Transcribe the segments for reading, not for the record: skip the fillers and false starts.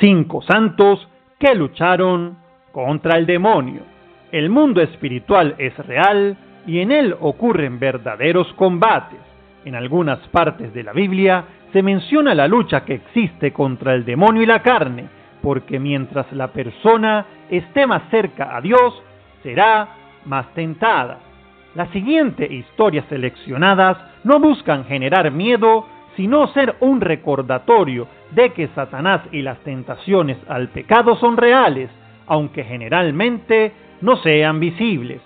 5 santos que lucharon contra el demonio. El mundo espiritual es real y en él ocurren verdaderos combates. En algunas partes de la Biblia se menciona la lucha que existe contra el demonio y la carne, porque mientras la persona esté más cerca a Dios, será más tentada. Las siguientes historias seleccionadas no buscan generar miedo, sino ser un recordatorio de que Satanás y las tentaciones al pecado son reales, aunque generalmente no sean visibles.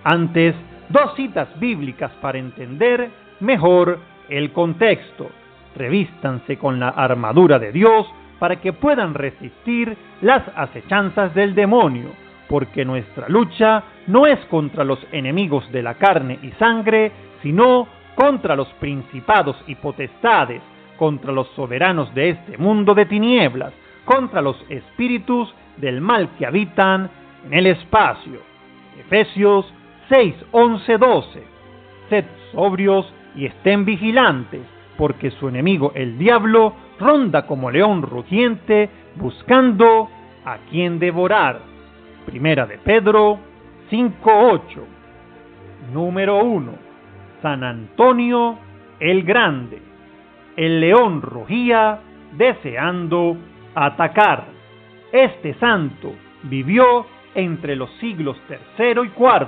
Antes, 2 citas bíblicas para entender mejor el contexto. Revístanse con la armadura de Dios para que puedan resistir las acechanzas del demonio, porque nuestra lucha no es contra los enemigos de la carne y sangre, sino contra los principados y potestades, contra los soberanos de este mundo de tinieblas, contra los espíritus del mal que habitan en el espacio. Efesios 6, 11, 12. Sed sobrios y estén vigilantes, porque su enemigo el diablo ronda como león rugiente, buscando a quien devorar. Primera de Pedro 5, 8. Número 1. San Antonio el Grande. El león rugía deseando atacar. Este santo vivió entre los siglos III y IV.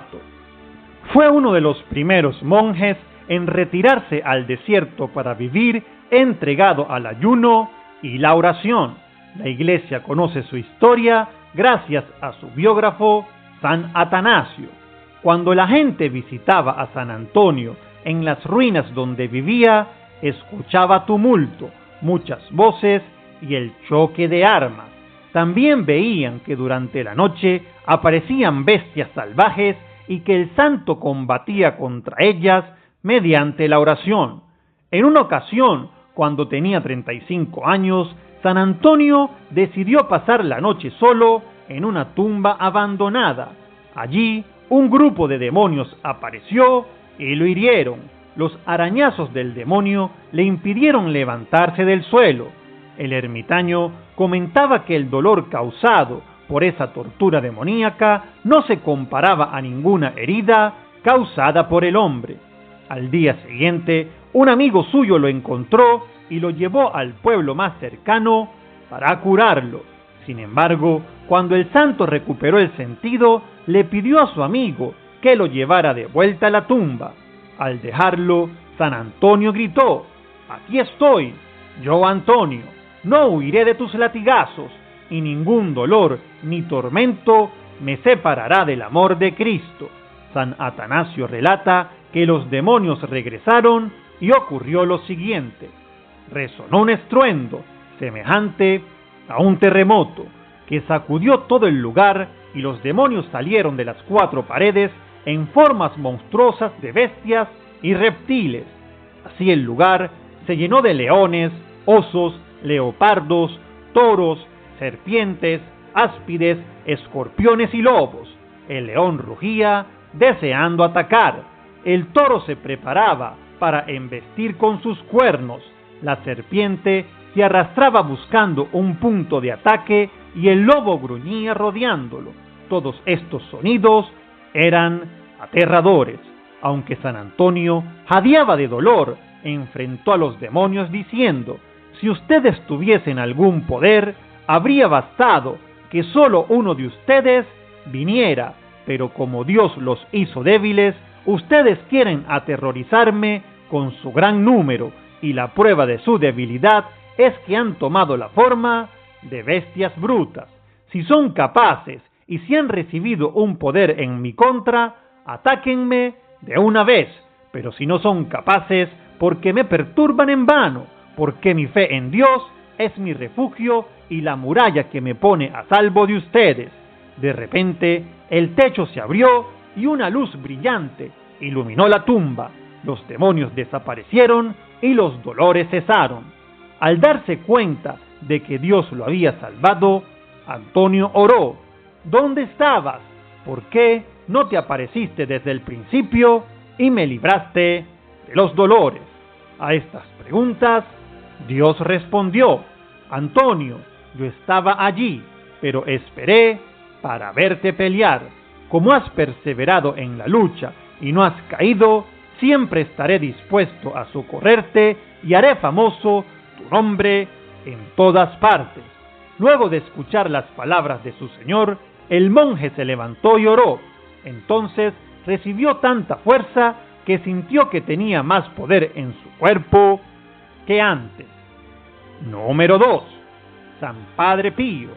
Fue uno de los primeros monjes en retirarse al desierto para vivir entregado al ayuno y la oración. La Iglesia conoce su historia gracias a su biógrafo, San Atanasio. Cuando la gente visitaba a San Antonio en las ruinas donde vivía, escuchaba tumulto, muchas voces y el choque de armas. También veían que durante la noche aparecían bestias salvajes y que el santo combatía contra ellas mediante la oración. En una ocasión, cuando tenía 35 años, San Antonio decidió pasar la noche solo en una tumba abandonada. Allí, un grupo de demonios apareció y lo hirieron. Los arañazos del demonio le impidieron levantarse del suelo. El ermitaño comentaba que el dolor causado por esa tortura demoníaca no se comparaba a ninguna herida causada por el hombre. Al día siguiente, un amigo suyo lo encontró y lo llevó al pueblo más cercano para curarlo. Sin embargo, cuando el santo recuperó el sentido, le pidió a su amigo que lo llevara de vuelta a la tumba. Al dejarlo, San Antonio gritó: «Aquí estoy, yo Antonio, no huiré de tus latigazos, y ningún dolor ni tormento me separará del amor de Cristo». San Atanasio relata que los demonios regresaron y ocurrió lo siguiente. Resonó un estruendo semejante a un terremoto que sacudió todo el lugar y los demonios salieron de las 4 paredes en formas monstruosas de bestias y reptiles. Así el lugar se llenó de leones, osos, leopardos, toros, serpientes, áspides, escorpiones y lobos. El león rugía deseando atacar. El toro se preparaba para embestir con sus cuernos. La serpiente se arrastraba buscando un punto de ataque y el lobo gruñía rodeándolo. Todos estos sonidos eran aterradores. Aunque San Antonio jadeaba de dolor, enfrentó a los demonios diciendo: «Si ustedes tuviesen algún poder, habría bastado que solo uno de ustedes viniera, pero como Dios los hizo débiles, ustedes quieren aterrorizarme con su gran número, y la prueba de su debilidad es que han tomado la forma de bestias brutas. Si son capaces y si han recibido un poder en mi contra, atáquenme de una vez, pero si no son capaces, porque me perturban en vano, porque mi fe en Dios es mi refugio y la muralla que me pone a salvo de ustedes». De repente, el techo se abrió y una luz brillante iluminó la tumba. Los demonios desaparecieron y los dolores cesaron. Al darse cuenta de que Dios lo había salvado, Antonio oró: «¿Dónde estabas? ¿Por qué no te apareciste desde el principio y me libraste de los dolores?». A estas preguntas, Dios respondió: «Antonio, yo estaba allí, pero esperé para verte pelear. Como has perseverado en la lucha y no has caído, siempre estaré dispuesto a socorrerte y haré famoso tu nombre en todas partes. Luego de escuchar las palabras de su señor, el monje se levantó y oró. Entonces recibió tanta fuerza que sintió que tenía más poder en su cuerpo que antes. Número 2. San Padre Pío.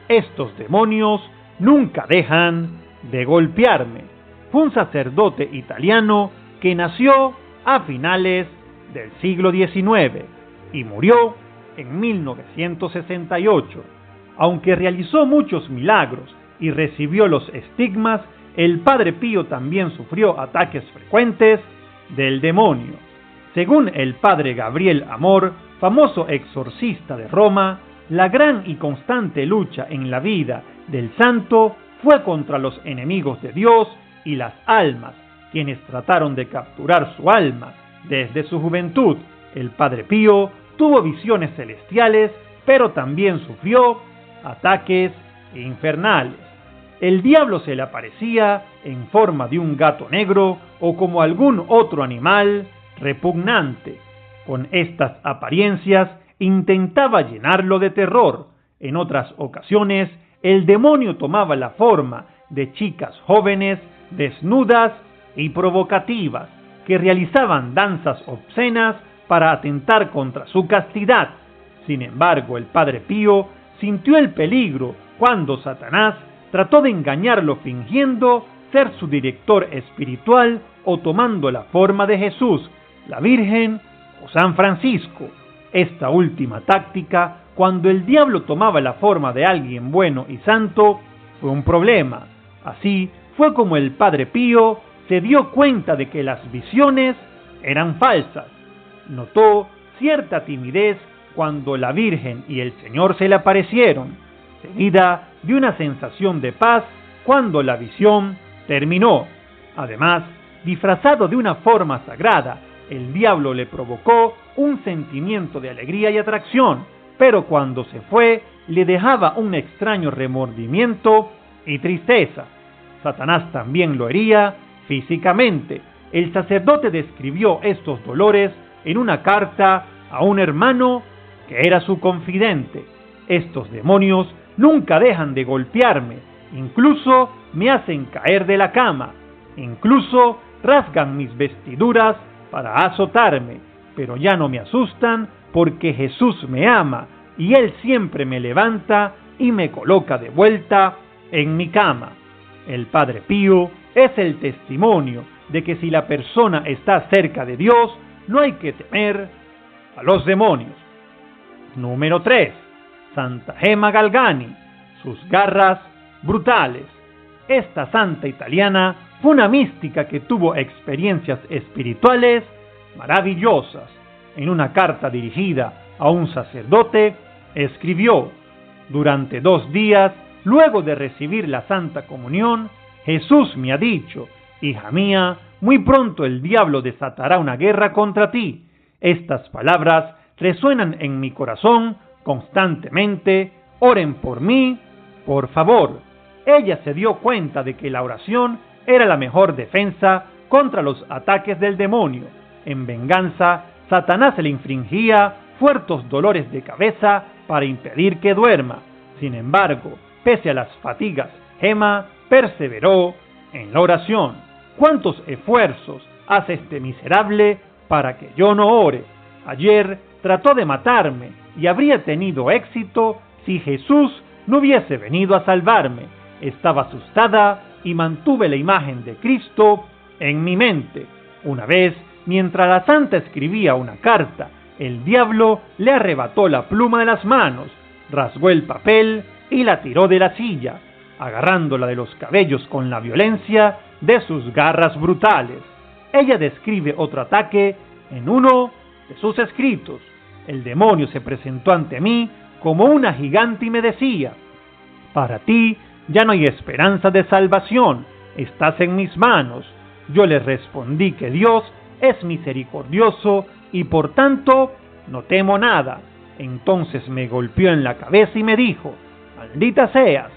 Estos demonios nunca dejan de golpearme. Fue un sacerdote italiano que nació a finales del siglo XIX y murió en 1968. Aunque realizó muchos milagros y recibió los estigmas, el Padre Pío también sufrió ataques frecuentes del demonio. Según el Padre Gabriel Amor, famoso exorcista de Roma, la gran y constante lucha en la vida del santo fue contra los enemigos de Dios y las almas, quienes trataron de capturar su alma. Desde su juventud, el Padre Pío tuvo visiones celestiales, pero también sufrió ataques infernales. El diablo se le aparecía en forma de un gato negro o como algún otro animal repugnante. Con estas apariencias intentaba llenarlo de terror. En otras ocasiones, el demonio tomaba la forma de chicas jóvenes, desnudas y provocativas, que realizaban danzas obscenas para atentar contra su castidad. Sin embargo, el Padre Pío sintió el peligro cuando Satanás trató de engañarlo fingiendo ser su director espiritual o tomando la forma de Jesús, la Virgen o San Francisco. Esta última táctica, cuando el diablo tomaba la forma de alguien bueno y santo, fue un problema. Así fue como el Padre Pío se dio cuenta de que las visiones eran falsas. Notó cierta timidez cuando la Virgen y el Señor se le aparecieron, seguida de una sensación de paz cuando la visión terminó. Además, disfrazado de una forma sagrada, el diablo le provocó un sentimiento de alegría y atracción, pero cuando se fue, le dejaba un extraño remordimiento y tristeza. Satanás también lo hería físicamente. El sacerdote describió estos dolores en una carta a un hermano que era su confidente. Estos demonios nunca dejan de golpearme, incluso me hacen caer de la cama, incluso rasgan mis vestiduras para azotarme, pero ya no me asustan porque Jesús me ama y Él siempre me levanta y me coloca de vuelta en mi cama. El Padre Pío es el testimonio de que si la persona está cerca de Dios, no hay que temer a los demonios. Número 3. Santa Gemma Galgani. Sus garras brutales. Esta santa italiana fue una mística que tuvo experiencias espirituales maravillosas. En una carta dirigida a un sacerdote, escribió: durante 2 días, luego de recibir la Santa Comunión, Jesús me ha dicho: hija mía, muy pronto el diablo desatará una guerra contra ti. Estas palabras resuenan en mi corazón constantemente. Oren por mí, por favor. Ella se dio cuenta de que la oración era la mejor defensa contra los ataques del demonio. En venganza, Satanás le infringía fuertes dolores de cabeza para impedir que duerma. Sin embargo, pese a las fatigas, Gemma perseveró en la oración. ¿Cuántos esfuerzos hace este miserable para que yo no ore? Ayer trató de matarme y habría tenido éxito si Jesús no hubiese venido a salvarme. Estaba asustada y mantuve la imagen de Cristo en mi mente. Una vez, mientras la santa escribía una carta, el diablo le arrebató la pluma de las manos, rasgó el papel y la tiró de la silla, agarrándola de los cabellos con la violencia de sus garras brutales. Ella describe otro ataque en uno de sus escritos. El demonio se presentó ante mí como una gigante y me decía: para ti ya no hay esperanza de salvación, estás en mis manos. Yo le respondí que Dios es misericordioso y por tanto no temo nada. Entonces me golpeó en la cabeza y me dijo: «Maldita seas»,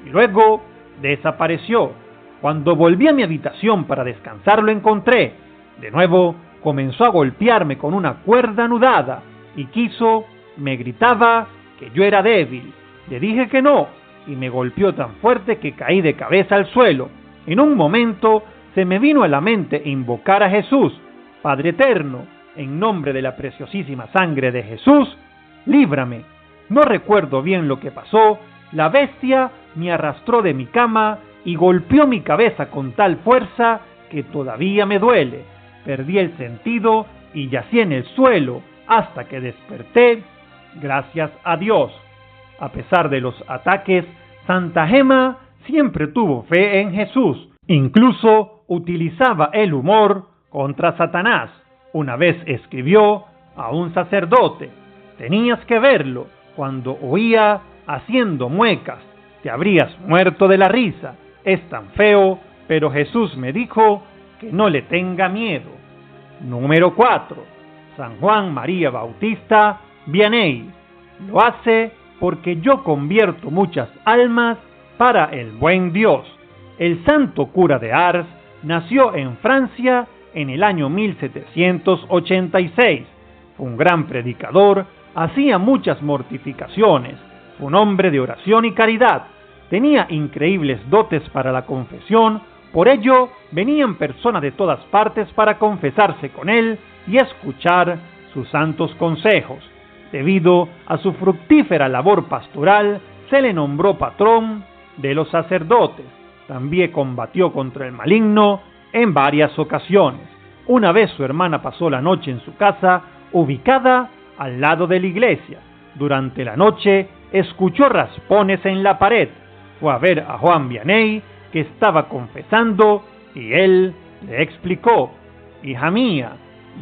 y luego desapareció. Cuando volví a mi habitación para descansar lo encontré. De nuevo comenzó a golpearme con una cuerda anudada y me gritaba que yo era débil. Le dije que no y me golpeó tan fuerte que caí de cabeza al suelo. En un momento se me vino a la mente invocar a Jesús: «Padre eterno, en nombre de la preciosísima sangre de Jesús, líbrame». No recuerdo bien lo que pasó. La bestia me arrastró de mi cama y golpeó mi cabeza con tal fuerza que todavía me duele. Perdí el sentido y yací en el suelo hasta que desperté, gracias a Dios. A pesar de los ataques, Santa Gema siempre tuvo fe en Jesús. Incluso utilizaba el humor contra Satanás. Una vez escribió a un sacerdote: «Tenías que verlo, cuando oía haciendo muecas, te habrías muerto de la risa. Es tan feo, pero Jesús me dijo que no le tenga miedo». Número 4. San Juan María Bautista Vianney. Lo hace porque yo convierto muchas almas para el buen Dios. El santo cura de Ars nació en Francia en el año 1786. Fue un gran predicador, hacía muchas mortificaciones, fue un hombre de oración y caridad, tenía increíbles dotes para la confesión. Por ello venían personas de todas partes para confesarse con él y escuchar sus santos consejos. Debido a su fructífera labor pastoral, se le nombró patrón de los sacerdotes. También combatió contra el maligno en varias ocasiones. Una vez su hermana pasó la noche en su casa, ubicada al lado de la iglesia. Durante la noche escuchó raspones en la pared. Fue a ver a Juan Vianney, que estaba confesando, y él le explicó: «Hija mía,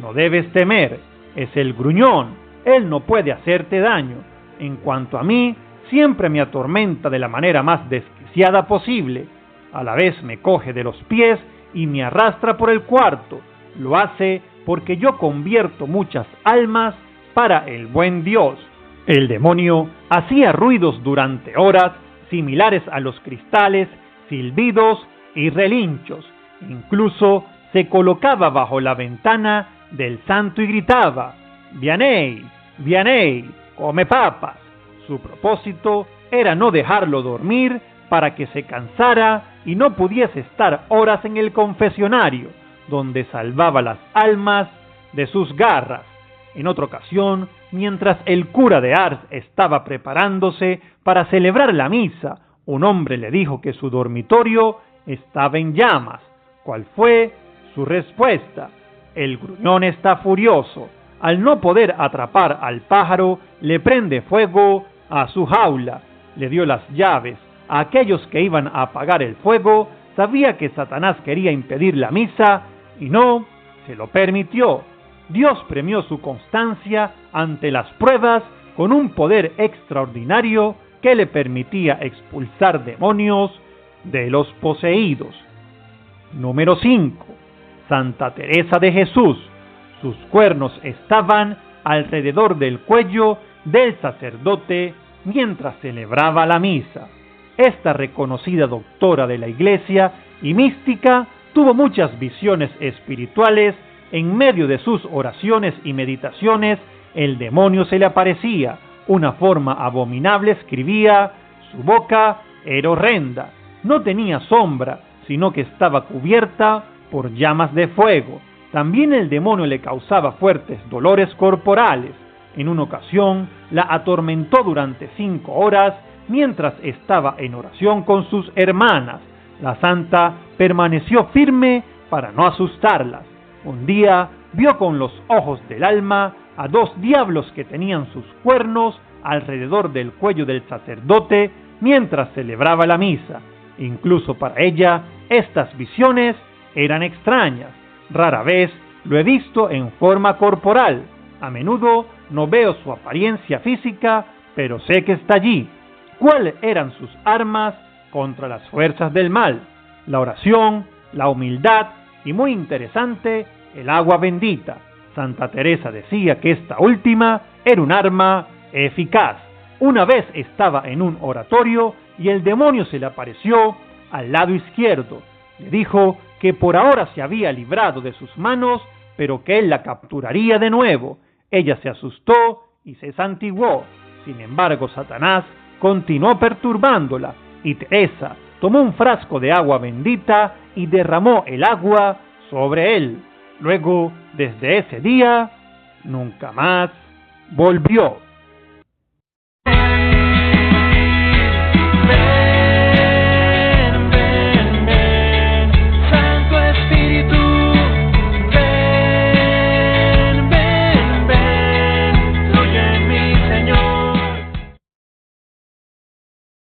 no debes temer, es el gruñón, él no puede hacerte daño. En cuanto a mí, siempre me atormenta de la manera más desquiciada posible. A la vez me coge de los pies y me arrastra por el cuarto. Lo hace porque yo convierto muchas almas para el buen Dios». El demonio hacía ruidos durante horas similares a los cristales, silbidos y relinchos. Incluso se colocaba bajo la ventana del santo y gritaba: «Vianney, Vianney, come papas». Su propósito era no dejarlo dormir para que se cansara y no pudiese estar horas en el confesionario, donde salvaba las almas de sus garras. En otra ocasión, mientras el cura de Ars estaba preparándose para celebrar la misa, un hombre le dijo que su dormitorio estaba en llamas. ¿Cuál fue su respuesta? «El gruñón está furioso. Al no poder atrapar al pájaro, le prende fuego a su jaula». Le dio las llaves a aquellos que iban a apagar el fuego. Sabía que Satanás quería impedir la misa y no se lo permitió. Dios premió su constancia ante las pruebas con un poder extraordinario que le permitía expulsar demonios de los poseídos. Número 5. Santa Teresa de Jesús. Sus cuernos estaban alrededor del cuello del sacerdote mientras celebraba la misa. Esta reconocida doctora de la Iglesia y mística tuvo muchas visiones espirituales. En medio de sus oraciones y meditaciones, el demonio se le aparecía. Una forma abominable escribía: «Su boca era horrenda, no tenía sombra, sino que estaba cubierta por llamas de fuego». También el demonio le causaba fuertes dolores corporales. En una ocasión la atormentó durante 5 horas mientras estaba en oración con sus hermanas. La santa permaneció firme para no asustarlas. Un día vio con los ojos del alma a 2 diablos que tenían sus cuernos alrededor del cuello del sacerdote mientras celebraba la misa. Incluso para ella, estas visiones eran extrañas. Rara vez lo he visto en forma corporal. A menudo no veo su apariencia física, pero sé que está allí. ¿Cuáles eran sus armas contra las fuerzas del mal? La oración, la humildad y, muy interesante, el agua bendita. Santa Teresa decía que esta última era un arma eficaz. Una vez estaba en un oratorio y el demonio se le apareció al lado izquierdo. Le dijo que por ahora se había librado de sus manos, pero que él la capturaría de nuevo. Ella se asustó y se santiguó. Sin embargo, Satanás continuó perturbándola y Teresa tomó un frasco de agua bendita y derramó el agua sobre él. Luego, desde ese día, nunca más volvió.